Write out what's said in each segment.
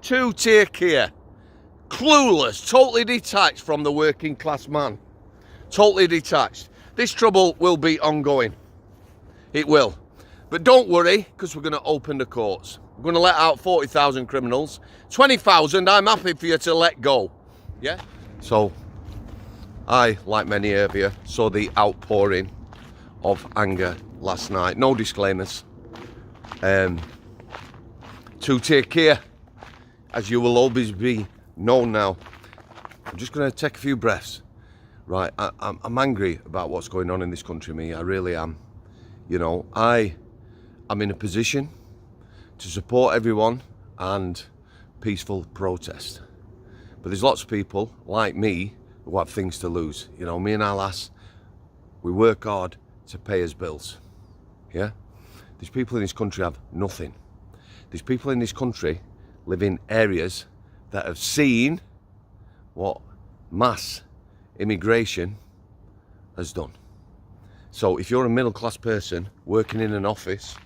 two-tier Keir. Clueless, totally detached from the working class man. Totally detached. This trouble will be ongoing. It will. But don't worry, because we're going to open the courts. We're going to let out 40,000 criminals. 20,000 I'm happy for you to let go. Yeah? So, I, like many of you, saw the outpouring of anger last night. No disclaimers. Two-tier Keir, as you will always be known now. I'm just going to take a few breaths. Right, I'm angry about what's going on in this country, me. I really am. You know, I'm in a position to support everyone and peaceful protest. But there's lots of people like me who have things to lose. You know, me and our lass, we work hard to pay us bills. Yeah? These people in this country have nothing. These people in this country live in areas that have seen what mass immigration has done. So if you're a middle class person working in an office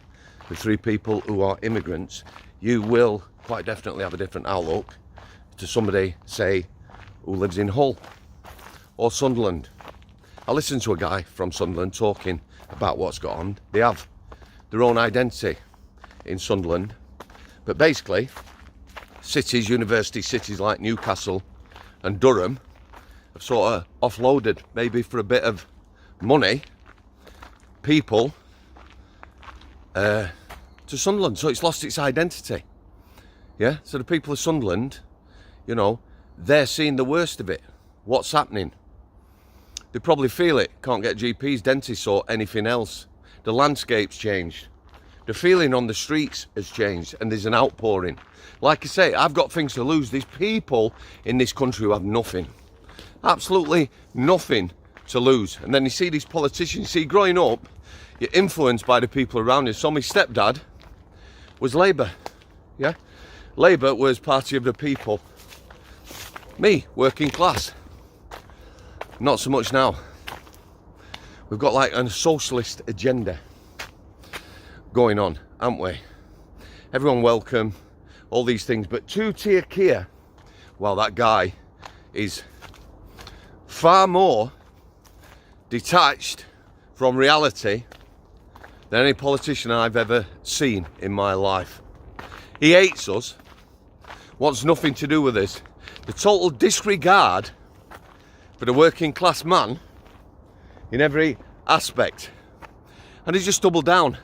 with 3 people who are immigrants, you will quite definitely have a different outlook to somebody, say, who lives in Hull or Sunderland. I listened to a guy from Sunderland talking about what's gone on. They have their own identity in Sunderland, but basically cities, university cities like Newcastle and Durham have sort of offloaded, maybe for a bit of money, people to Sunderland, so it's lost its identity. Yeah, so the people of Sunderland, you know, they're seeing the worst of it. What's happening? They probably feel it. Can't get GPs, dentists or anything else. The landscape's changed. The feeling on the streets has changed, and there's an outpouring. Like I say, I've got things to lose. There's people in this country who have nothing. Absolutely nothing to lose. And then you see these politicians. You see, growing up, you're influenced by the people around you. So my stepdad was Labour. Yeah? Labour was party of the people. Me, working class. Not so much now. We've got like a socialist agenda going on, haven't we? Everyone welcome, all these things. But two-tier Keir, well, that guy is far more detached from reality than any politician I've ever seen in my life. He hates us, wants nothing to do with us. The total disregard for the working class man in every aspect. And he's just doubled down.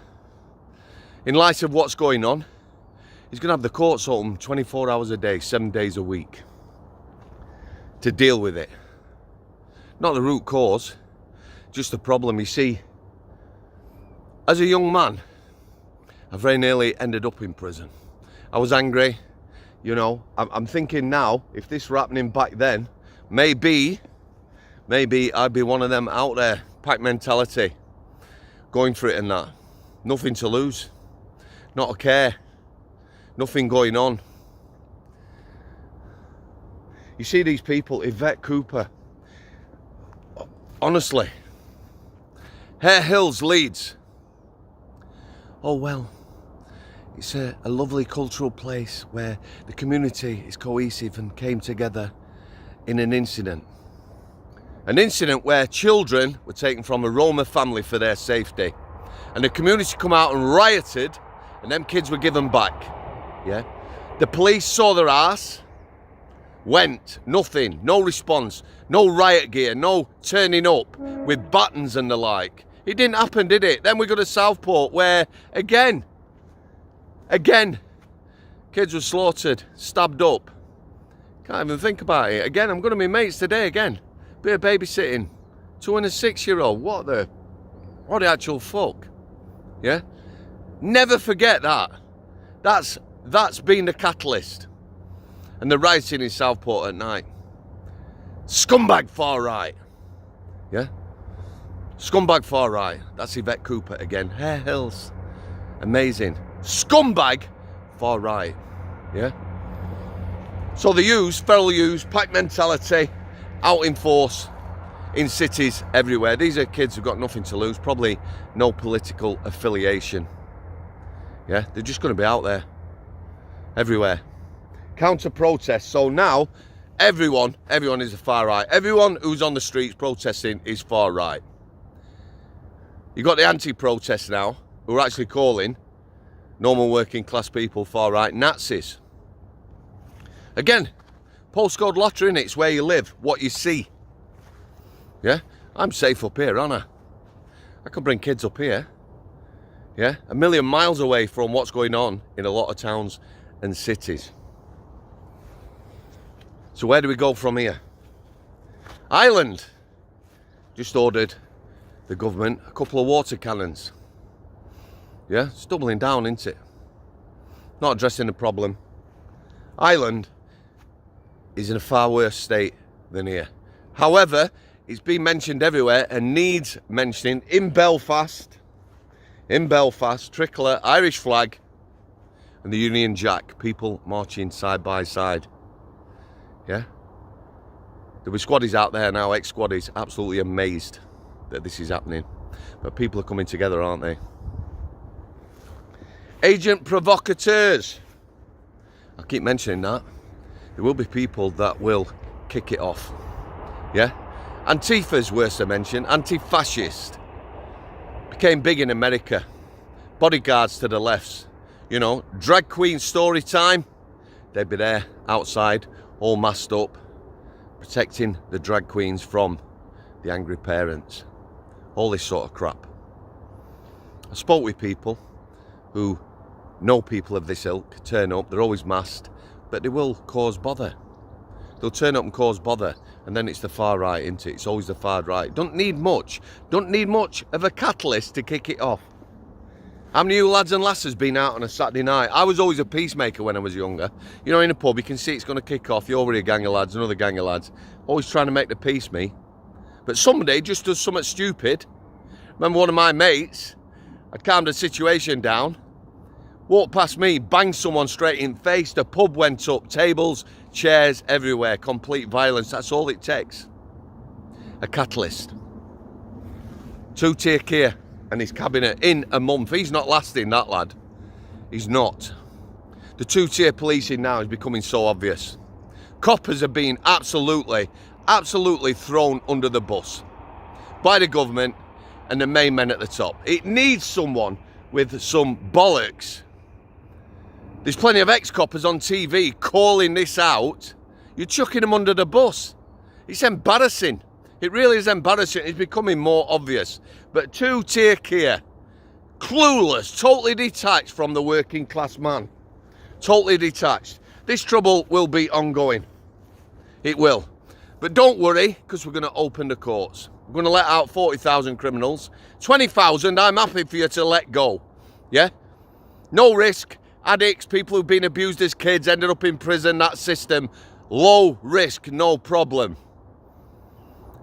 In light of what's going on, he's going to have the courts open 24 hours a day, 7 days a week to deal with it. Not the root cause, just the problem. You see, as a young man, I very nearly ended up in prison. I was angry, you know. I'm thinking now, if this were happening back then, maybe I'd be one of them out there, pack mentality, going for it and that. Nothing to lose, not a care, nothing going on. You see these people, Yvette Cooper, honestly, Hare Hills, Leeds. Oh well, it's a lovely cultural place where the community is cohesive and came together in an incident. An incident where children were taken from a Roma family for their safety. And the community come out and rioted, and them kids were given back. Yeah? The police saw their ass, went, nothing, no response, no riot gear, no turning up with buttons and the like. It didn't happen, did it? Then we go to Southport where, again, kids were slaughtered, stabbed up. Can't even think about it. Again, I'm going to my mates today again. Bit of babysitting. 2 and a 6-year-old. What the actual fuck? Yeah? Never forget that. That's been the catalyst. And the rioting in Southport at night. Scumbag far right. Yeah? Scumbag far right. That's Yvette Cooper again. Hare Hills. Amazing. Scumbag far right. Yeah? So the feral use, pack mentality, out in force in cities everywhere. These are kids who've got nothing to lose, probably no political affiliation. Yeah, they're just going to be out there everywhere. Counter-protest. So now everyone is a far right. Everyone who's on the streets protesting is far right. You've got the anti-protest now, who are actually calling normal working class people far right Nazis. Again, postcode lottery, innit? It's where you live, what you see. Yeah? I'm safe up here, aren't I? I can bring kids up here. Yeah? A million miles away from what's going on in a lot of towns and cities. So where do we go from here? Ireland just ordered the government a couple of water cannons. Yeah? It's doubling down, isn't it? Not addressing the problem. Ireland is in a far worse state than here. However, it's been mentioned everywhere and needs mentioning. In Belfast, tricolour, Irish flag and the Union Jack, people marching side by side. Yeah? There'll be squaddies out there now, ex-squaddies, absolutely amazed that this is happening. But people are coming together, aren't they? Agent provocateurs. I keep mentioning that. There will be people that will kick it off. Yeah? Antifa's worse to mention. Anti-fascist. Became big in America. Bodyguards to the lefts. You know, drag queen story time. They'd be there outside, all masked up, protecting the drag queens from the angry parents. All this sort of crap. I spoke with people who know people of this ilk, turn up, they're always masked, but they will cause bother. They'll turn up and cause bother, and then it's the far right, isn't it? It's always the far right. Don't need much of a catalyst to kick it off. How many of you lads and lasses been out on a Saturday night? I was always a peacemaker when I was younger. You know, in a pub, you can see it's going to kick off. You're already a gang of lads, another gang of lads. Always trying to make the peace, me. But somebody just does something stupid. Remember one of my mates, I calmed the situation down, walked past me, banged someone straight in the face, the pub went up, tables, chairs everywhere, complete violence. That's all it takes. A catalyst. Two-tier Keir and his cabinet in a month. He's not lasting, that lad. He's not. The two-tier policing now is becoming so obvious. Coppers are being absolutely thrown under the bus by the government and the main men at the top. It needs someone with some bollocks. There's plenty of ex-coppers on TV calling this out. You're chucking them under the bus. It's embarrassing. It really is embarrassing. It's becoming more obvious. But two-tier Keir, clueless, totally detached from the working class man. Totally detached. This trouble will be ongoing. It will. But don't worry, because we're going to open the courts. We're going to let out 40,000 criminals. 20,000, I'm happy for you to let go. Yeah? No risk. Addicts, people who've been abused as kids, ended up in prison, that system. Low risk, no problem.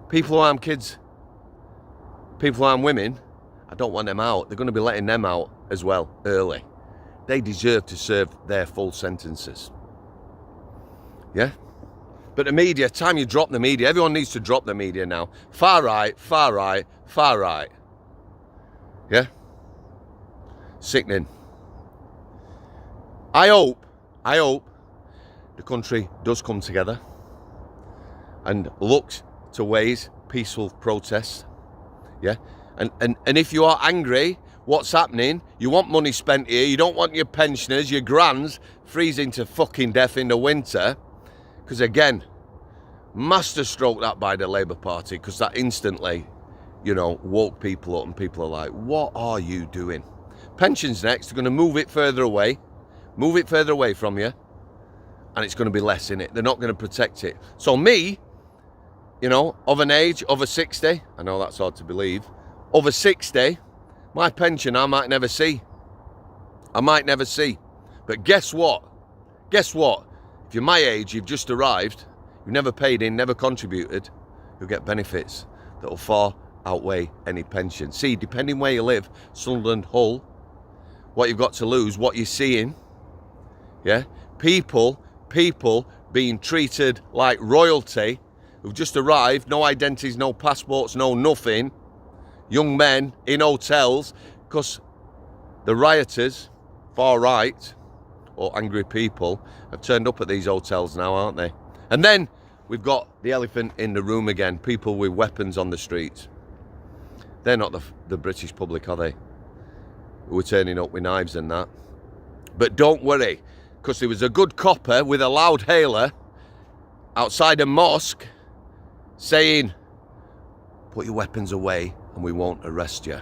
People who harm kids, people who harm women, I don't want them out. They're going to be letting them out as well, early. They deserve to serve their full sentences. Yeah? But the media, time you drop the media, everyone needs to drop the media now. Far right, far right, far right. Yeah? Sickening. I hope the country does come together and looks to ways, peaceful protests. Yeah? And if you are angry, what's happening? You want money spent here, you don't want your pensioners, your grands freezing to fucking death in the winter. Because again, masterstroke that by the Labour Party, because that instantly, you know, woke people up and people are like, what are you doing? Pensions next, they're going to move it further away from you, and it's going to be less in it. They're not going to protect it. So me, you know, of an age, over 60, I know that's hard to believe, over 60, my pension I might never see. But guess what? If you're my age, you've just arrived, you've never paid in, never contributed, you'll get benefits that will far outweigh any pension. See, depending where you live, Sunderland, Hull, what you've got to lose, what you're seeing, yeah? People being treated like royalty, who've just arrived, no identities, no passports, no nothing, young men in hotels, because the rioters, far right, or angry people have turned up at these hotels now, aren't they? And then we've got the elephant in the room again, people with weapons on the streets. They're not the British public, are they? Who are turning up with knives and that. But don't worry, because there was a good copper with a loud hailer outside a mosque saying, put your weapons away and we won't arrest you.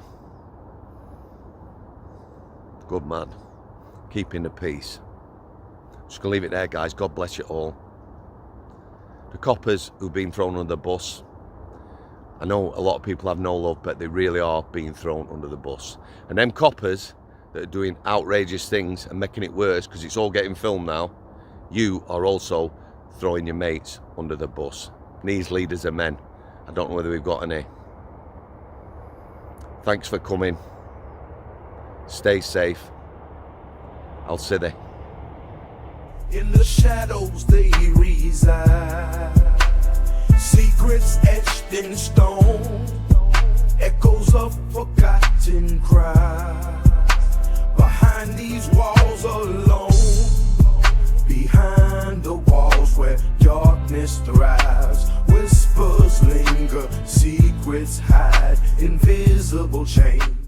Good man. Keeping the peace. Just gonna leave it there, guys. God bless you all. The coppers who've been thrown under the bus, I know a lot of people have no love, but they really are being thrown under the bus. And them coppers that are doing outrageous things and making it worse, because it's all getting filmed now, you are also throwing your mates under the bus. And these leaders are men. I don't know whether we've got any. Thanks for coming. Stay safe. I'll see you. In the shadows they reside, secrets etched in stone, echoes of forgotten cries. Behind these walls alone, behind the walls where darkness thrives, whispers linger, secrets hide, invisible chains.